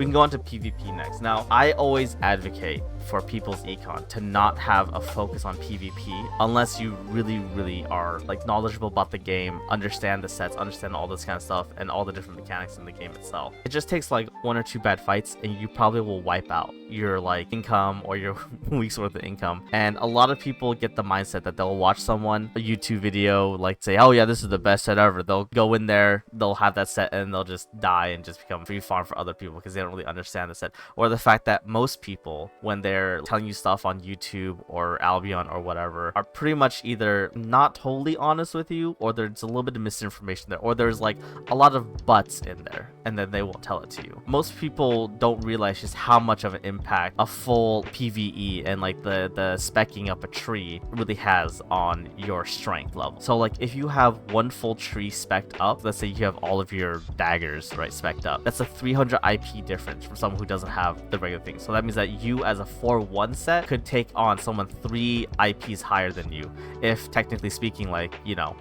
We can go on to PvP next. Now, I always advocate for people's econ to not have a focus on PvP unless you really are like knowledgeable about the game, understand the sets, understand all this kind of stuff, and all the different mechanics in the game itself. It just takes like 1 or 2 bad fights and you probably will wipe out your like income or your week's worth of income. And a lot of people get the mindset that they'll watch someone, a YouTube video, like say, oh yeah, this is the best set ever. They'll go in there, they'll have that set, and they'll just die and just become free farm for other people because they don't really understand the set. Or the fact that most people, when they're telling you stuff on YouTube or Albion or whatever, are pretty much either not totally honest with you, or there's a little bit of misinformation there, or there's like a lot of buts in there, and then they won't tell it to you. Most people don't realize just how much of an impact a full PvE and like the specking up a tree really has on your strength level. So like if you have one full tree specced up, let's say you have all of your daggers right specced up, that's a 300 IP difference from someone who doesn't have the regular thing. So that means that you as a 4-1 set could take on someone 3 IPs higher than you, if technically speaking, like, you know,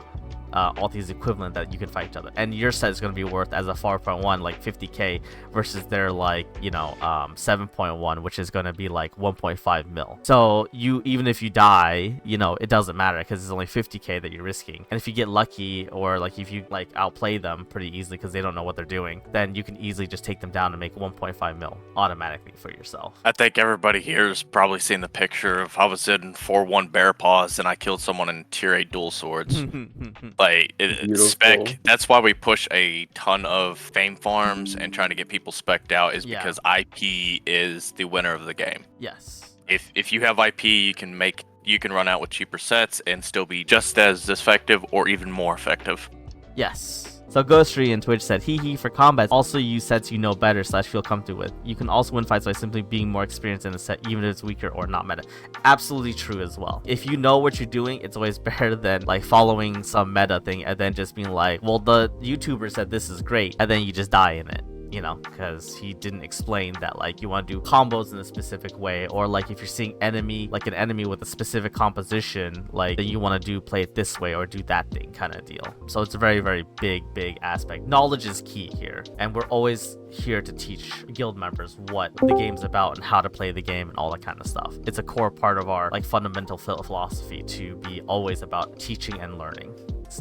all these equivalent that you can fight each other, and your set is going to be worth as a 4.1 like 50k versus their like, you know, 7.1, which is going to be like 1.5 mil. So you, even if you die, you know, it doesn't matter because it's only 50k that you're risking. And if you get lucky, or like if you like outplay them pretty easily because they don't know what they're doing, then you can easily just take them down and make 1.5 mil automatically for yourself. I think everybody here has probably seen the picture of I was in 4-1 bear paws and I killed someone in tier 8 dual swords. Like, spec, that's why we push a ton of fame farms and trying to get people specced out, is because IP is the winner of the game. Yes. If you have IP, you can run out with cheaper sets and still be just as effective or even more effective. Yes. So Ghostry in Twitch said, hee for combat, also use sets you know better / feel comfortable with. You can also win fights by simply being more experienced in the set, even if it's weaker or not meta. Absolutely true as well. If you know what you're doing, it's always better than like following some meta thing and then just being like, well, the YouTuber said this is great, and then you just die in it. You know, because he didn't explain that like you want to do combos in a specific way, or like if you're seeing an enemy with a specific composition, like then you want to play it this way or do that thing kind of deal. So it's a very big aspect. Knowledge is key here, and we're always here to teach guild members what the game's about and how to play the game and all that kind of stuff. It's a core part of our like fundamental philosophy to be always about teaching and learning.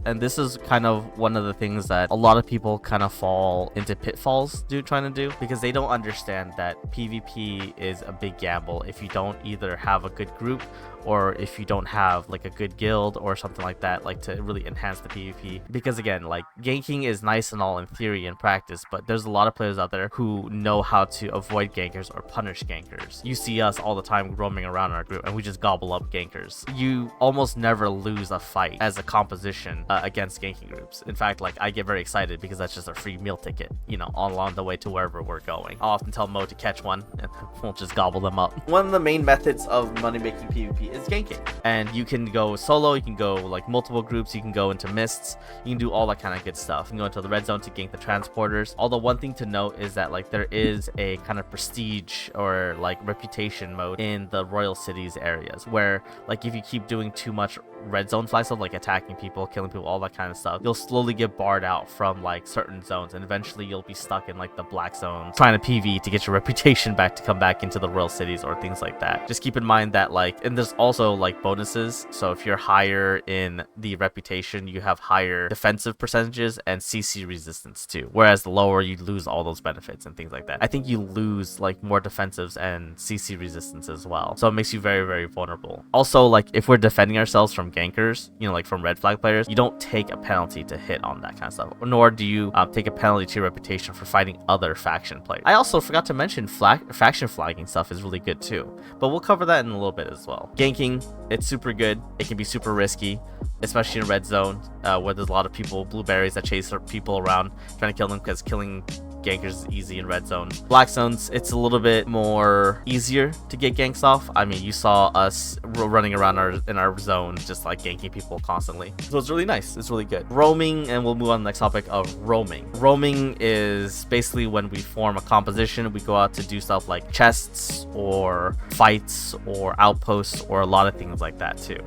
And this is kind of one of the things that a lot of people kind of fall into pitfalls trying to do, because they don't understand that PvP is a big gamble if you don't either have a good group, or if you don't have like a good guild or something like that, like to really enhance the PvP. Because again, like ganking is nice and all in theory and practice, but there's a lot of players out there who know how to avoid gankers or punish gankers. You see us all the time roaming around our group and we just gobble up gankers. You almost never lose a fight as a composition against ganking groups. In fact, like I get very excited because that's just a free meal ticket, you know, along the way to wherever we're going. I'll often tell Mo to catch one and we'll just gobble them up. One of the main methods of money making PvP is ganking, and you can go solo, you can go like multiple groups, you can go into mists, you can do all that kind of good stuff. You can go into the red zone to gank the transporters. Although one thing to note is that like there is a kind of prestige or like reputation mode in the royal cities areas, where like if you keep doing too much red zone flag stuff, like attacking people, killing people, all that kind of stuff, you'll slowly get barred out from like certain zones, and eventually you'll be stuck in like the black zones trying to PV to get your reputation back to come back into the royal cities or things like that. Just keep in mind that like, and there's also like bonuses. So if you're higher in the reputation, you have higher defensive percentages and CC resistance too, whereas the lower, you lose all those benefits and things like that. I think you lose like more defensives and CC resistance as well, so it makes you very vulnerable. Also, like if we're defending ourselves from gankers, you know, like from red flag players, you don't take a penalty to hit on that kind of stuff, nor do you take a penalty to your reputation for fighting other faction players. I also forgot to mention faction flagging stuff is really good too, but we'll cover that in a little bit as well. Ganking, it's super good. It can be super risky, especially in red zone, where there's a lot of people, blueberries, that chase people around trying to kill them, because killing gankers is easy in red zone. Black zones, it's a little bit more easier to get ganks off. I mean, you saw us running around in our zone just like ganking people constantly, so it's really nice. It's really good. Roaming, and we'll move on to the next topic of roaming. Roaming is basically when we form a composition, we go out to do stuff like chests or fights or outposts or a lot of things like that too.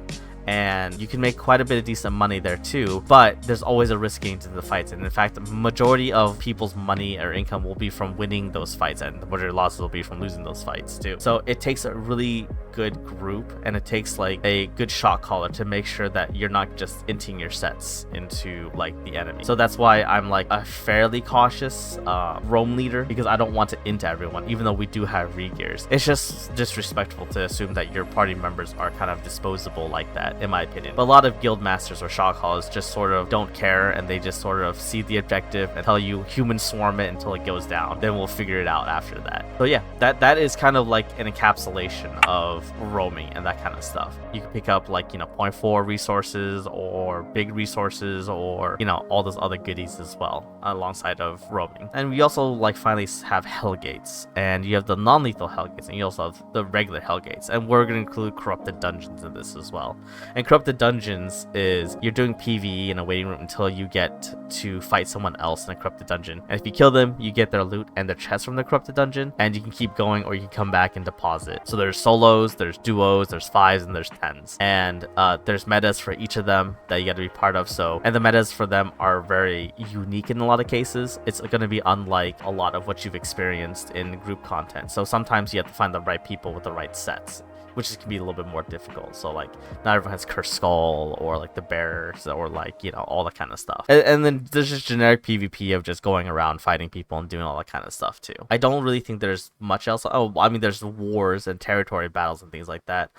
and you can make quite a bit of decent money there too, but there's always a risk getting to the fights, and in fact the majority of people's money or income will be from winning those fights, and the majority of losses will be from losing those fights too. So it takes a really good group, and it takes like a good shot caller to make sure that you're not just inting your sets into like the enemy. So that's why I'm like a fairly cautious roam leader, because I don't want to int everyone, even though we do have re-gears. It's just disrespectful to assume that your party members are kind of disposable like that, in my opinion. But a lot of guild masters or shot callers just sort of don't care, and they just sort of see the objective and tell you human swarm it until it goes down, then we'll figure it out after that. So yeah, that is kind of like an encapsulation of roaming and that kind of stuff. You can pick up like, you know, 0.4 resources or big resources, or, you know, all those other goodies as well alongside of roaming. And we also like finally have HellGates, and you have the non-lethal HellGates, and you also have the regular HellGates, and we're going to include corrupted dungeons in this as well. And corrupted dungeons is you're doing PvE in a waiting room until you get to fight someone else in a corrupted dungeon, and if you kill them, you get their loot and their chest from the corrupted dungeon, and you can keep going or you can come back and deposit. So there's solos, there's duos, there's 5s, and there's 10s, and there's metas for each of them that you got to be part of. So, and the metas for them are very unique in a lot of cases. It's going to be unlike a lot of what you've experienced in group content. So sometimes you have to find the right people with the right sets, which can be a little bit more difficult. So like not everyone has Cursed Skull or like the Bears or like, you know, all that kind of stuff. And then there's just generic PvP of just going around fighting people and doing all that kind of stuff too. I don't really think there's much else. Oh, I mean, there's wars and territory battles and things like that.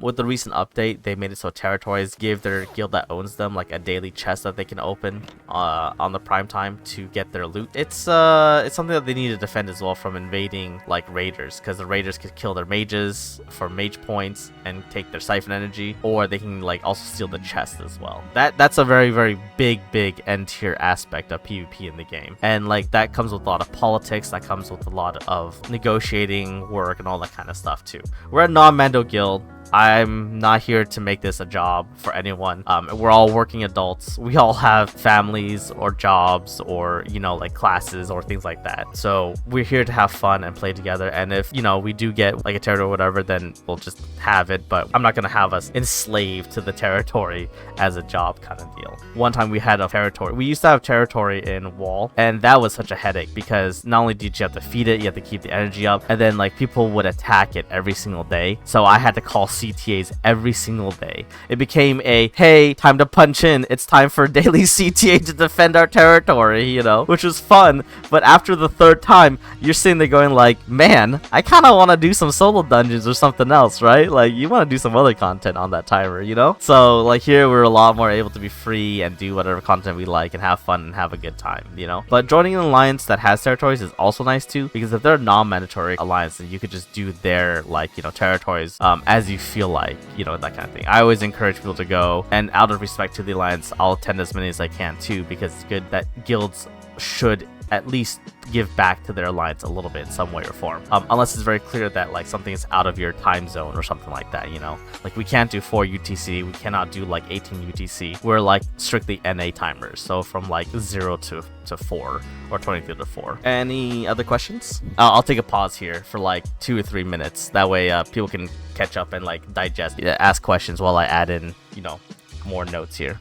With the recent update, they made it so territories give their guild that owns them like a daily chest that they can open on the prime time to get their loot. It's something that they need to defend as well from invading like raiders, because the raiders could kill their mages for mage points and take their siphon energy, or they can like also steal the chest as well. That's a very, very big end tier aspect of PvP in the game, and like that comes with a lot of politics, that comes with a lot of negotiating work and all that kind of stuff too. We're a non-Mando guild. I'm not here to make this a job for anyone. We're all working adults. We all have families or jobs or, you know, like classes or things like that. So we're here to have fun and play together. And if, you know, we do get like a territory or whatever, then we'll just have it. But I'm not going to have us enslaved to the territory as a job kind of deal. One time we had a territory. We used to have territory in Wall, and that was such a headache because not only did you have to feed it, you have to keep the energy up, and then like people would attack it every single day. So I had to call CTAs every single day. It became a, hey, time to punch in. It's time for daily CTA to defend our territory, you know, which was fun. But after the third time, you're sitting there going like, man, I kind of want to do some solo dungeons or something else, right? Like you want to do some other content on that timer, you know? So like here we're a lot more able to be free and do whatever content we like and have fun and have a good time, you know? But joining an alliance that has territories is also nice too, because if they're a non-mandatory alliance, then you could just do their like, you know, territories as you feel like, you know, that kind of thing. I always encourage people to go, and out of respect to the alliance, I'll attend as many as I can too, because it's good that guilds should at least give back to their alliance a little bit in some way or form, unless it's very clear that like something is out of your time zone or something like that, you know, like we can't do 4 UTC, we cannot do like 18 UTC. We're like strictly NA timers, so from like 0 to 4 or 23 to 4. Any other questions? I'll take a pause here for like 2 or 3 minutes, that way people can catch up and like digest, ask questions while I add in, you know, more notes here.